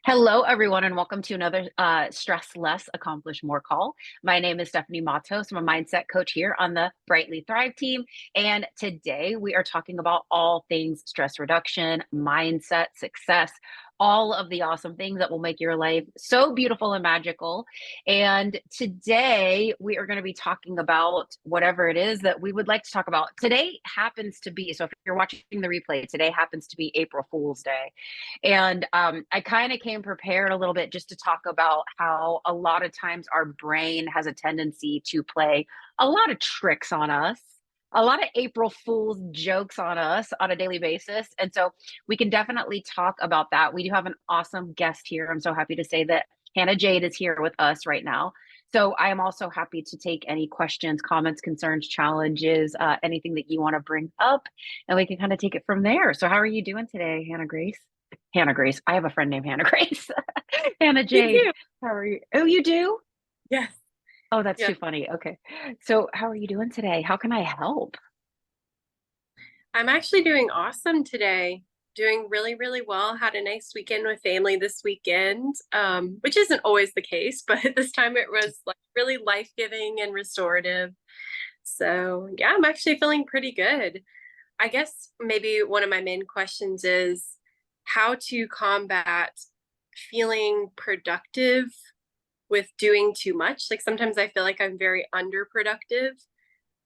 Hello, everyone, and welcome to another Stress Less, Accomplish More call. My name is Stephanie Matos. I'm a mindset coach here on the Brightly Thrive team. And today we are talking about all things stress reduction, mindset, success, all of the awesome things that will make your life so beautiful and magical. And today we are going to be talking about whatever it is that we would like to talk about. Today happens to be, so if you're watching the replay, today happens to be April Fool's Day. And I kind of came prepared a little bit just to talk about how a lot of times our brain has a tendency to play a lot of tricks on us, a lot of April Fool's jokes on us on a daily basis. And so we can definitely talk about that. We do have an awesome guest here. I'm so happy to say that Hannah Jade is here with us right now. So I am also happy to take any questions, comments, concerns, challenges, anything that you want to bring up, and we can kind of take it from there. So how are you doing today, Hannah Grace? Hannah Grace. I have a friend named Hannah Grace. Hannah You Jade. do. How are you? Oh, you do? Yes. Oh, that's Yeah. too funny. Okay. So, how are you doing today? How can I help? I'm actually doing awesome today. Doing really, really well. Had a nice weekend with family this weekend, which isn't always the case, but this time it was like really life-giving and restorative. So yeah, I'm actually feeling pretty good. I guess maybe one of my main questions is how to combat feeling productive with doing too much. Like sometimes I feel like I'm very underproductive.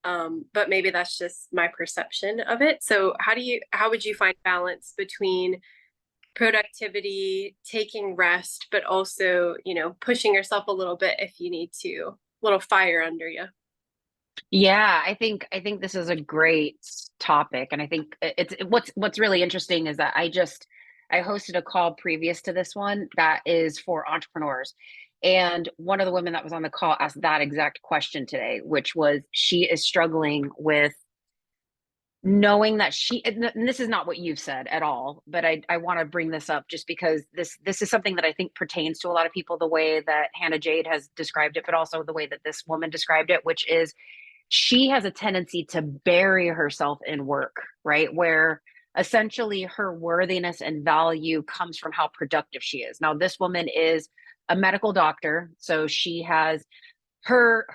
But maybe that's just my perception of it. So how would you find balance between productivity, taking rest, but also, pushing yourself a little bit if you need to, a little fire under you? Yeah, I think this is a great topic, and I think what's really interesting is that I hosted a call previous to this one that is for entrepreneurs. And one of the women that was on the call asked that exact question today, which was she is struggling with knowing that and this is not what you've said at all, but I want to bring this up just because this is something that I think pertains to a lot of people, the way that Hannah Jade has described it, but also the way that this woman described it, which is she has a tendency to bury herself in work, right? Where essentially her worthiness and value comes from how productive she is. Now, this woman is a medical doctor, so she has her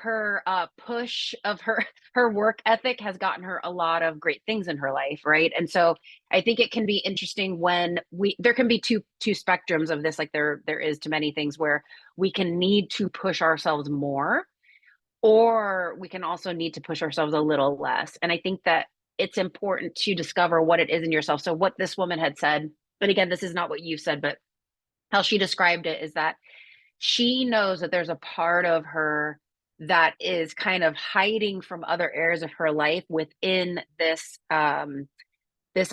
push of her work ethic has gotten her a lot of great things in her life, right? And so I think it can be interesting when we there can be two spectrums of this, like there is to many things where we can need to push ourselves more, or we can also need to push ourselves a little less. And I think that it's important to discover what it is in yourself. So what this woman had said, and again, this is not what you said, but how she described it is that she knows that there's a part of her that is kind of hiding from other areas of her life within this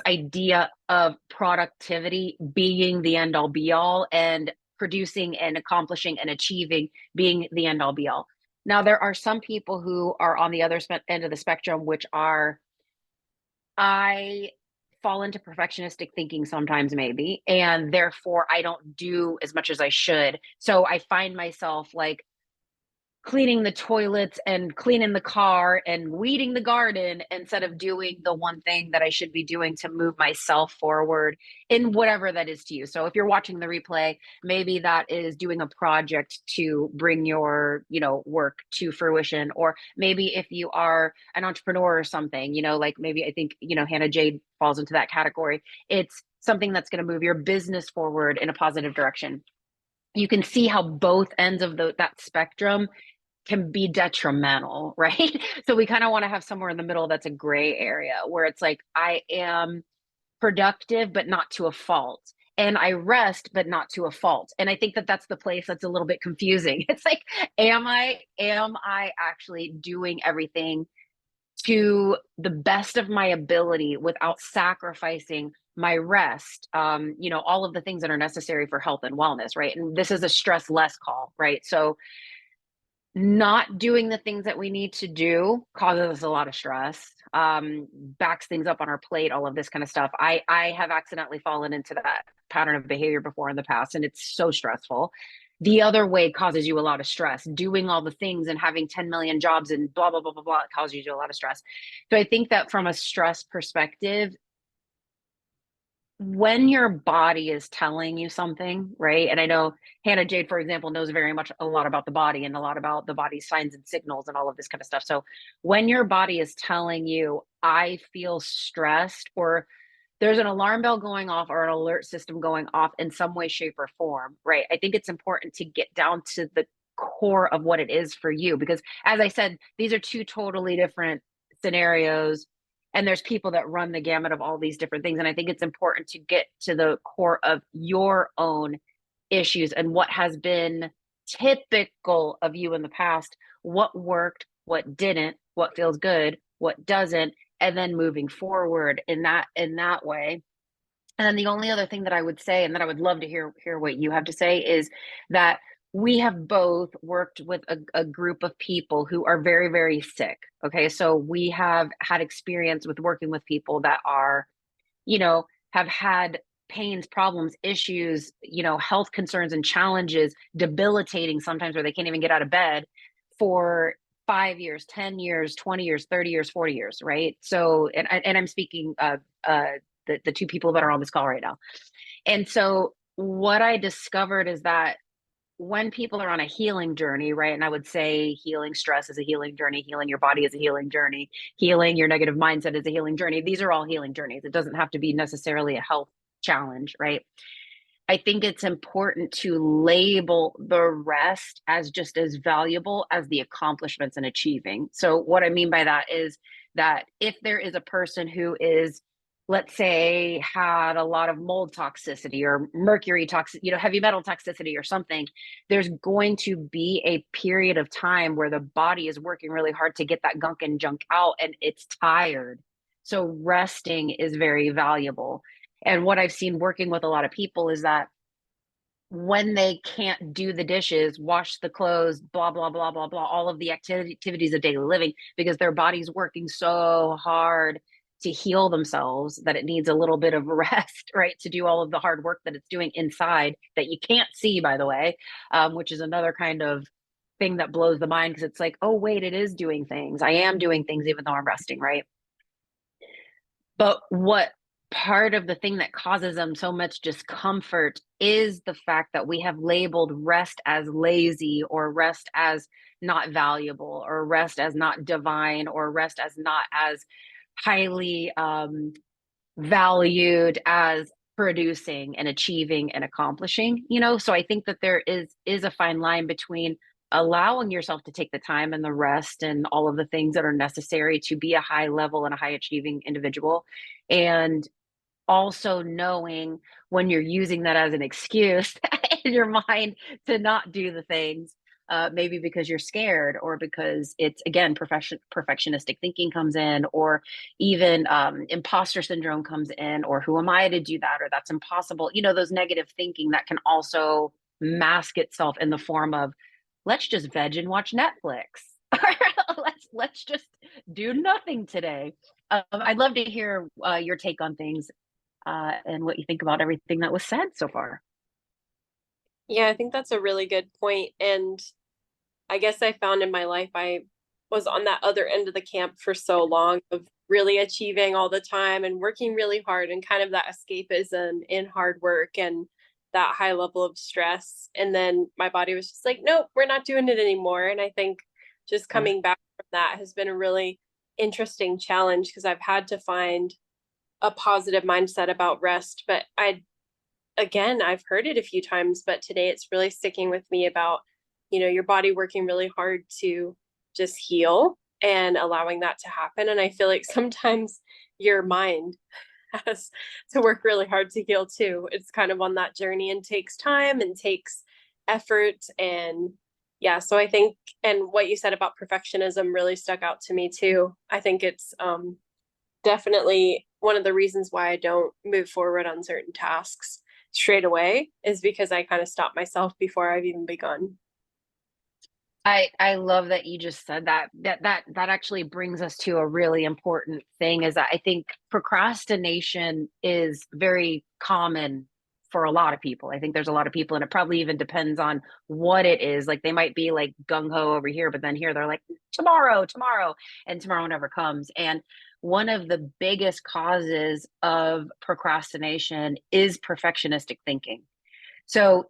idea of productivity being the end all be all, and producing and accomplishing and achieving being the end all be all. Now, there are some people who are on the other end of the spectrum, which are, I fall into perfectionistic thinking sometimes, maybe, and therefore I don't do as much as I should. So I find myself like cleaning the toilets and cleaning the car and weeding the garden instead of doing the one thing that I should be doing to move myself forward in whatever that is to you. So if you're watching the replay, maybe that is doing a project to bring your, work to fruition. Or maybe if you are an entrepreneur or something, like maybe I think, Hannah Jade falls into that category. It's something that's going to move your business forward in a positive direction. You can see how both ends of that spectrum can be detrimental, right? So we kind of want to have somewhere in the middle that's a gray area where it's like I am productive, but not to a fault. And I rest, but not to a fault. And I think that that's the place that's a little bit confusing. It's like, am I actually doing everything to the best of my ability without sacrificing my rest? All of the things that are necessary for health and wellness, right? And this is a stress less call, right? So not doing the things that we need to do causes us a lot of stress, backs things up on our plate, all of this kind of stuff. I have accidentally fallen into that pattern of behavior before in the past, and it's so stressful. The other way causes you a lot of stress. Doing all the things and having 10 million jobs and blah, blah, blah, blah, blah, it causes you a lot of stress. So I think that from a stress perspective, when your body is telling you something, right? And I know Hannah Jade, for example, knows very much a lot about the body and a lot about the body's signs and signals and all of this kind of stuff. So when your body is telling you, I feel stressed, or there's an alarm bell going off or an alert system going off in some way, shape, or form, right? I think it's important to get down to the core of what it is for you. Because as I said, these are two totally different scenarios. And there's people that run the gamut of all these different things. And I think it's important to get to the core of your own issues and what has been typical of you in the past, what worked, what didn't, what feels good, what doesn't, and then moving forward in that way. And then the only other thing that I would say, and that I would love to hear what you have to say, is that we have both worked with a group of people who are very, very sick. Okay. So we have had experience with working with people that are, have had pains, problems, issues, health concerns and challenges, debilitating sometimes where they can't even get out of bed for 5 years, 10 years, 20 years, 30 years, 40 years, right? So, and I'm speaking of the two people that are on this call right now. And so what I discovered is that when people are on a healing journey, right? And I would say healing stress is a healing journey, healing your body is a healing journey, healing your negative mindset is a healing journey. These are all healing journeys. It doesn't have to be necessarily a health challenge, right? I think it's important to label the rest as just as valuable as the accomplishments and achieving. So, what I mean by that is that if there is a person who is, let's say, had a lot of mold toxicity or mercury toxic, heavy metal toxicity or something, there's going to be a period of time where the body is working really hard to get that gunk and junk out and it's tired. So, resting is very valuable. And what I've seen working with a lot of people is that when they can't do the dishes, wash the clothes, blah, blah, blah, blah, blah, all of the activities of daily living, because their body's working so hard to heal themselves that it needs a little bit of rest, right? To do all of the hard work that it's doing inside that you can't see, by the way, which is another kind of thing that blows the mind because it's like, oh, wait, it is doing things. I am doing things even though I'm resting, right? But what part of the thing that causes them so much discomfort is the fact that we have labeled rest as lazy or rest as not valuable or rest as not divine or rest as not as highly valued as producing and achieving and accomplishing, so I think that there is a fine line between allowing yourself to take the time and the rest and all of the things that are necessary to be a high level and a high achieving individual, and also knowing when you're using that as an excuse in your mind to not do the things, maybe because you're scared or because it's again perfectionistic thinking comes in, or even imposter syndrome comes in, or who am I to do that, or that's impossible, those negative thinking that can also mask itself in the form of let's just veg and watch Netflix. let's just do nothing today. I'd love to hear your take on things, and what you think about everything that was said so far. Yeah, I think that's a really good point. And I guess I found in my life I was on that other end of the camp for so long of really achieving all the time and working really hard and kind of that escapism in hard work and that high level of stress. And then my body was just like, nope, we're not doing it anymore. And I think just Yeah. coming back from that has been a really interesting challenge because I've had to find a positive mindset about rest. But I've heard it a few times, but today it's really sticking with me about, your body working really hard to just heal and allowing that to happen. And I feel like sometimes your mind has to work really hard to heal too. It's kind of on that journey and takes time and takes effort. And yeah, so I think, and what you said about perfectionism really stuck out to me too. I think it's definitely one of the reasons why I don't move forward on certain tasks straight away is because I kind of stop myself before I've even begun. I love that you just said that. That actually brings us to a really important thing, is that I think procrastination is very common for a lot of people. I think there's a lot of people, and it probably even depends on what it is. Like they might be like gung ho over here, but then here they're like tomorrow, tomorrow, and tomorrow never comes. And one of the biggest causes of procrastination is perfectionistic thinking. So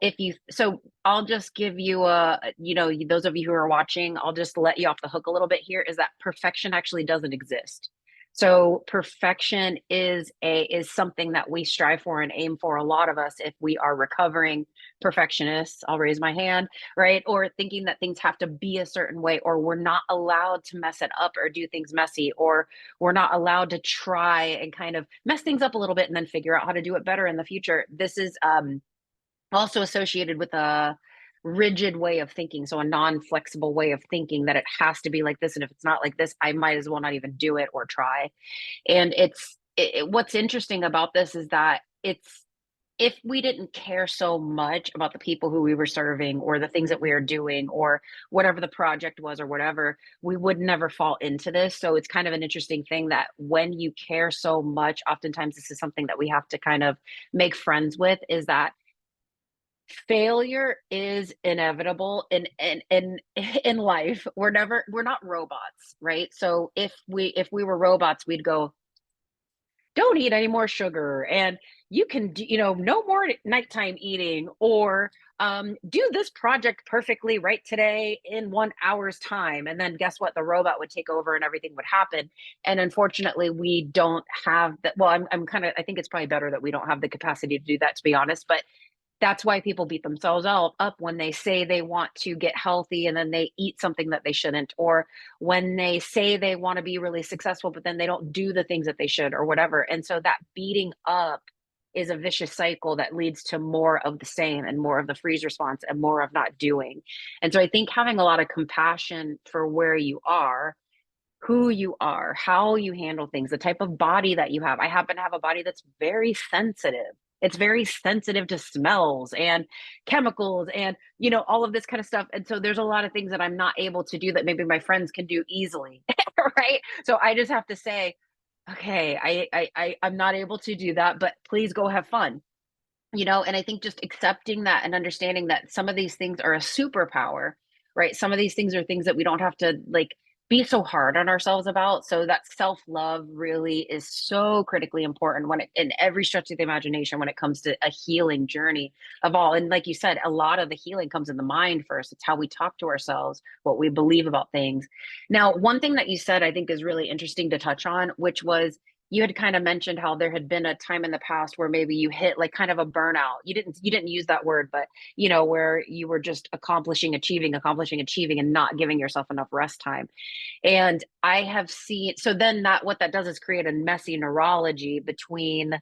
I'll just give you those of you who are watching, I'll just let you off the hook a little bit here is that perfection actually doesn't exist. So perfection is something that we strive for and aim for, a lot of us, if we are recovering perfectionists. I'll raise my hand, right? Or thinking that things have to be a certain way, or we're not allowed to mess it up or do things messy, or we're not allowed to try and kind of mess things up a little bit and then figure out how to do it better in the future. This is also associated with a rigid way of thinking, so a non-flexible way of thinking, that it has to be like this, and if it's not like this, I might as well not even do it or try. And what's interesting about this is that it's if we didn't care so much about the people who we were serving or the things that we were doing or whatever the project was or whatever, we would never fall into this. So it's kind of an interesting thing that when you care so much, oftentimes this is something that we have to kind of make friends with, is that failure is inevitable in life. We're not robots, right? So if we were robots, we'd go, don't eat any more sugar, and you can do, no more nighttime eating, or do this project perfectly right today in 1 hour's time, and then guess what, the robot would take over and everything would happen. And unfortunately we don't have that. Well, I'm kind of, I think it's probably better that we don't have the capacity to do that, to be honest. But that's why people beat themselves up when they say they want to get healthy and then they eat something that they shouldn't, or when they say they want to be really successful but then they don't do the things that they should or whatever. And so that beating up is a vicious cycle that leads to more of the same and more of the freeze response and more of not doing. And so I think having a lot of compassion for where you are, who you are, how you handle things, the type of body that you have. I happen to have a body that's very sensitive. It's very sensitive to smells and chemicals and, all of this kind of stuff. And so there's a lot of things that I'm not able to do that maybe my friends can do easily. Right. So I just have to say, okay, I'm not able to do that, but please go have fun. And I think just accepting that and understanding that some of these things are a superpower, right? Some of these things are things that we don't have to like be so hard on ourselves about. So that self-love really is so critically important when it in every stretch of the imagination when it comes to a healing journey of all. And like you said, a lot of the healing comes in the mind first. It's how we talk to ourselves, what we believe about things. Now, one thing that you said I think is really interesting to touch on, which was you had kind of mentioned how there had been a time in the past where maybe you hit like kind of a burnout. You didn't use that word, but where you were just accomplishing, achieving, and not giving yourself enough rest time. And I have seen, so then that what that does is create a messy neurology between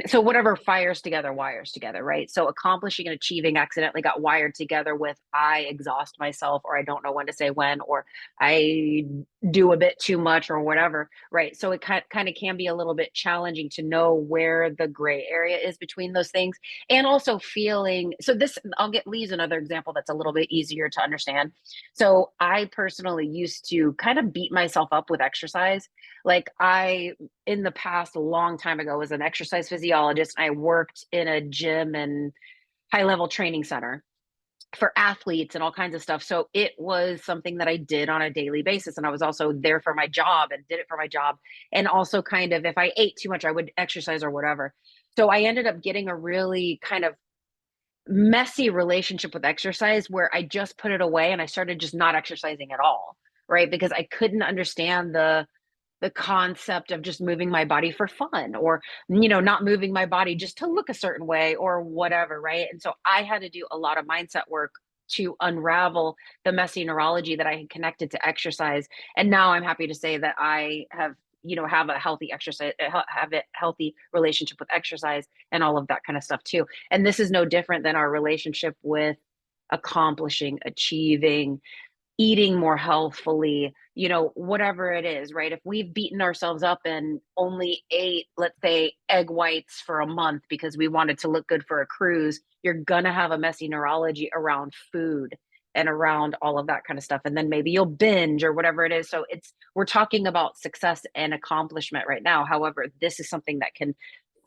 so whatever fires together wires together, right? So accomplishing and achieving accidentally got wired together with I exhaust myself, or I don't know when to say when, or I do a bit too much, or whatever, right? So it kind of can be a little bit challenging to know where the gray area is between those things. And also feeling, so this I'll get Lee's another example that's a little bit easier to understand. So I personally used to kind of beat myself up with exercise. Like I in the past, a long time ago, was an exercise physiologist. I worked in a gym and high level training center for athletes and all kinds of stuff. So it was something that I did on a daily basis. And I was also there for my job and did it for my job. And also, kind of, if I ate too much, I would exercise or whatever. So I ended up getting a really kind of messy relationship with exercise where I just put it away and I started just not exercising at all. Right. Because I couldn't understand the concept of just moving my body for fun, or not moving my body just to look a certain way or whatever, right? And so I had to do a lot of mindset work to unravel the messy neurology that I had connected to exercise. And now I'm happy to say that I have a healthy exercise, have a healthy relationship with exercise and all of that kind of stuff too. And this is no different than our relationship with accomplishing, achieving, eating more healthfully, whatever it is, right? If we've beaten ourselves up and only ate, let's say, egg whites for a month because we wanted to look good for a cruise, you're going to have a messy neurology around food and around all of that kind of stuff. And then maybe you'll binge or whatever it is. So we're talking about success and accomplishment right now. However, this is something that can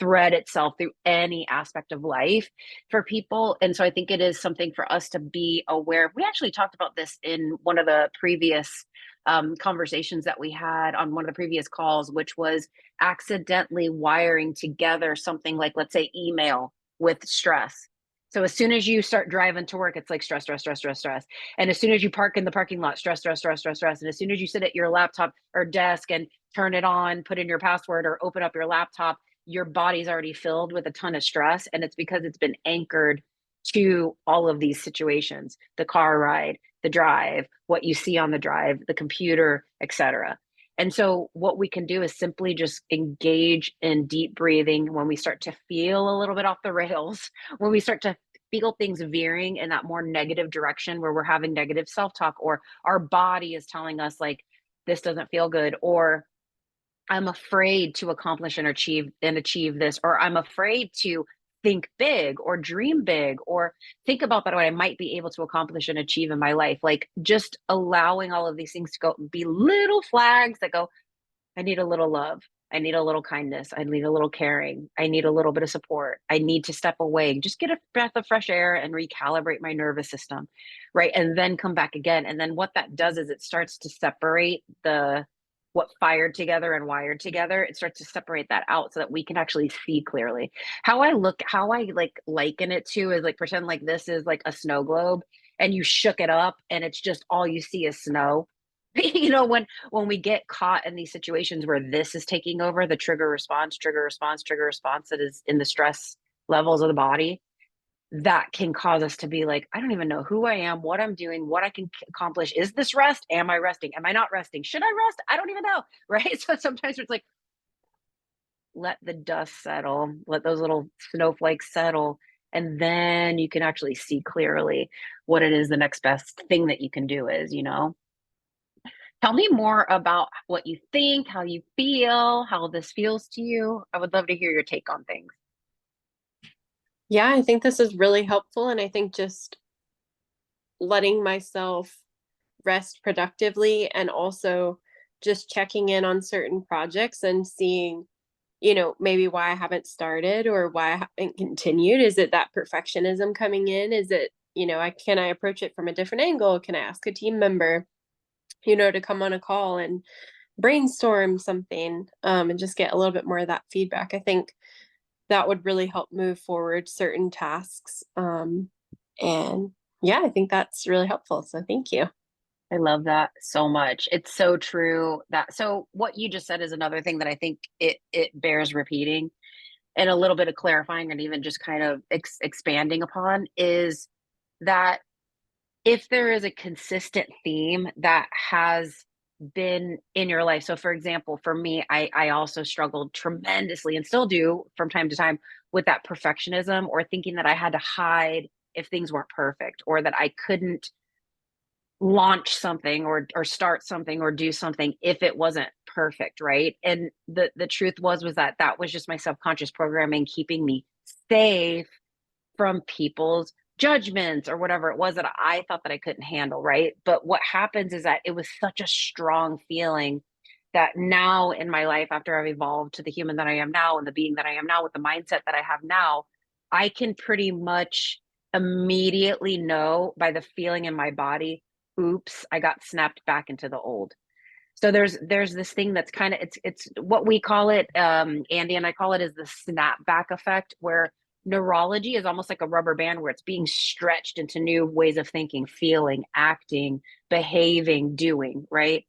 thread itself through any aspect of life for people. And so I think it is something for us to be aware. We actually talked about this in one of the previous conversations that we had on one of the previous calls, which was accidentally wiring together something like, let's say, email with stress. So as soon as you start driving to work, it's like stress, stress, stress, stress, stress. And as soon as you park in the parking lot, stress, stress, stress, stress, stress. And as soon as you sit at your laptop or desk and turn it on, put in your password or open up your laptop, your body's already filled with a ton of stress. And it's because it's been anchored to all of these situations, the car ride, the drive, what you see on the drive, the computer, etc. And so what we can do is simply just engage in deep breathing when we start to feel a little bit off the rails, when we start to feel things veering in that more negative direction where we're having negative self-talk, or our body is telling us like this doesn't feel good, or I'm afraid to accomplish and achieve this, or I'm afraid to think big or dream big or think about that what I might be able to accomplish and achieve in my life. Like just allowing all of these things to go be little flags that go, I need a little love. I need a little kindness. I need a little caring. I need a little bit of support. I need to step away, just get a breath of fresh air and recalibrate my nervous system. Right. And then come back again. And then what that does is it starts to separate the what fired together and wired together. It starts to separate that out so that we can actually see clearly. How I like liken it to is like pretend like this is like a snow globe and you shook it up and it's just all you see is snow. When we get caught in these situations where this is taking over the trigger response, trigger response, trigger response that is in the stress levels of the body, that can cause us to be like, I don't even know who I am, what I'm doing, what I can accomplish. Is this rest? Am I resting? Am I not resting? Should I rest? I don't even know. Right. So sometimes it's like, let the dust settle, let those little snowflakes settle. And then you can actually see clearly what it is the next best thing that you can do is. Tell me more about what you think, how you feel, how this feels to you. I would love to hear your take on things. Yeah, I think this is really helpful. And I think just letting myself rest productively and also just checking in on certain projects and seeing, maybe why I haven't started or why I haven't continued. Is it that perfectionism coming in? Is it, can I approach it from a different angle? Can I ask a team member, to come on a call and brainstorm something, and just get a little bit more of that feedback? I think that would really help move forward certain tasks. And yeah, I think that's really helpful. So thank you. I love that so much. It's so true that so what you just said is another thing that I think it bears repeating and a little bit of clarifying and even just kind of expanding upon is that if there is a consistent theme that has been in your life. So for example, for me, I also struggled tremendously and still do from time to time with that perfectionism or thinking that I had to hide if things weren't perfect or that I couldn't launch something or start something or do something if it wasn't perfect, right? And the truth was that that was just my subconscious programming keeping me safe from people's judgments or whatever it was that I thought that I couldn't handle, right? But what happens is that it was such a strong feeling that now in my life, after I've evolved to the human that I am now and the being that I am now with the mindset that I have now, I can pretty much immediately know by the feeling in my body, oops, I got snapped back into the old. So there's this thing that's kind of it's what we call it, Andy and I call it is the snapback effect, where neurology is almost like a rubber band where it's being stretched into new ways of thinking, feeling, acting, behaving, doing, right?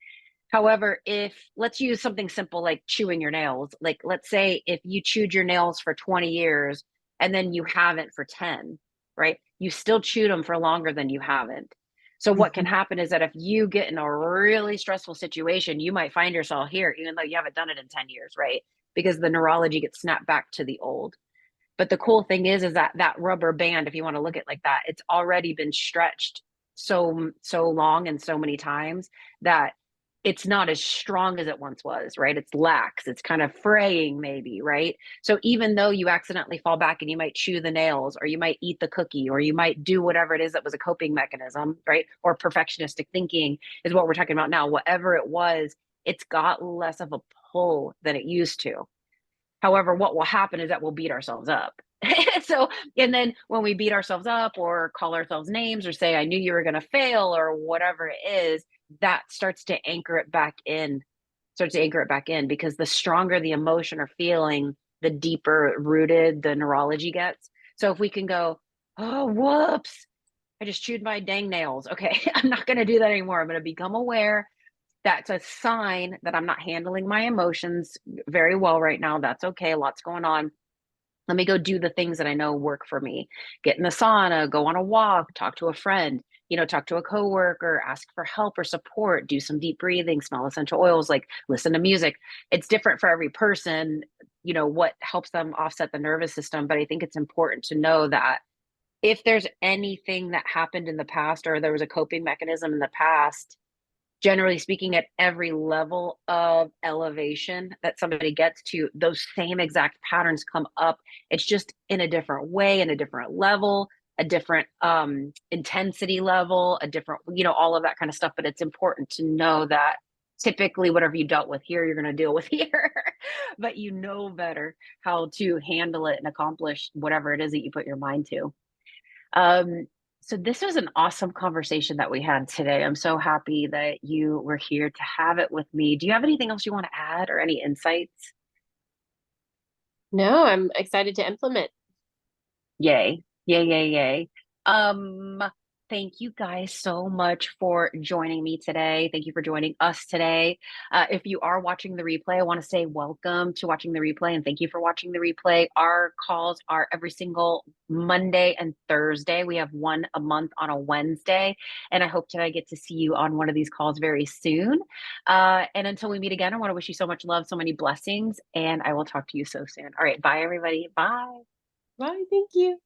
However, if let's use something simple like chewing your nails, like let's say if you chewed your nails for 20 years and then you haven't for 10, right? You still chewed them for longer than you haven't. So what can Mhm. happen is that if you get in a really stressful situation, you might find yourself here, even though you haven't done it in 10 years, right? Because the neurology gets snapped back to the old. But the cool thing is that that rubber band, if you want to look at it like that, it's already been stretched so long and so many times that it's not as strong as it once was, right? It's lax, it's kind of fraying maybe, right? So even though you accidentally fall back and you might chew the nails or you might eat the cookie or you might do whatever it is that was a coping mechanism, right? Or perfectionistic thinking is what we're talking about now. Whatever it was, it's got less of a pull than it used to. However, what will happen is that we'll beat ourselves up, So, and then when we beat ourselves up or call ourselves names or say, I knew you were going to fail or whatever it is, that starts to anchor it back in because the stronger the emotion or feeling, the deeper rooted the neurology gets. So if we can go, oh, whoops, I just chewed my dang nails. Okay, I'm not going to do that anymore. I'm going to become aware. That's a sign that I'm not handling my emotions very well right now. That's okay. Lots going on. Let me go do the things that I know work for me. Get in the sauna, go on a walk, talk to a friend, talk to a coworker, ask for help or support, do some deep breathing, smell essential oils, like listen to music. It's different for every person, what helps them offset the nervous system. But I think it's important to know that if there's anything that happened in the past or there was a coping mechanism in the past, generally speaking, at every level of elevation that somebody gets to, those same exact patterns come up. It's just in a different way, in a different level, a different intensity level, a different, all of that kind of stuff. But it's important to know that typically whatever you dealt with here, you're going to deal with here, but you know better how to handle it and accomplish whatever it is that you put your mind to. Um, so this was an awesome conversation that we had today. I'm so happy that you were here to have it with me. Do you have anything else you want to add or any insights? No, I'm excited to implement. Yay. Yay, yay, yay. Um, Thank you guys so much for joining me today. Thank you for joining us today. If you are watching the replay, I want to say welcome to watching the replay and thank you for watching the replay. Our calls are every single Monday and Thursday. We have one a month on a Wednesday, and I hope that I get to see you on one of these calls very soon. And until we meet again, I want to wish you so much love, so many blessings, and I will talk to you so soon. All right, bye, everybody. Bye. Bye, thank you.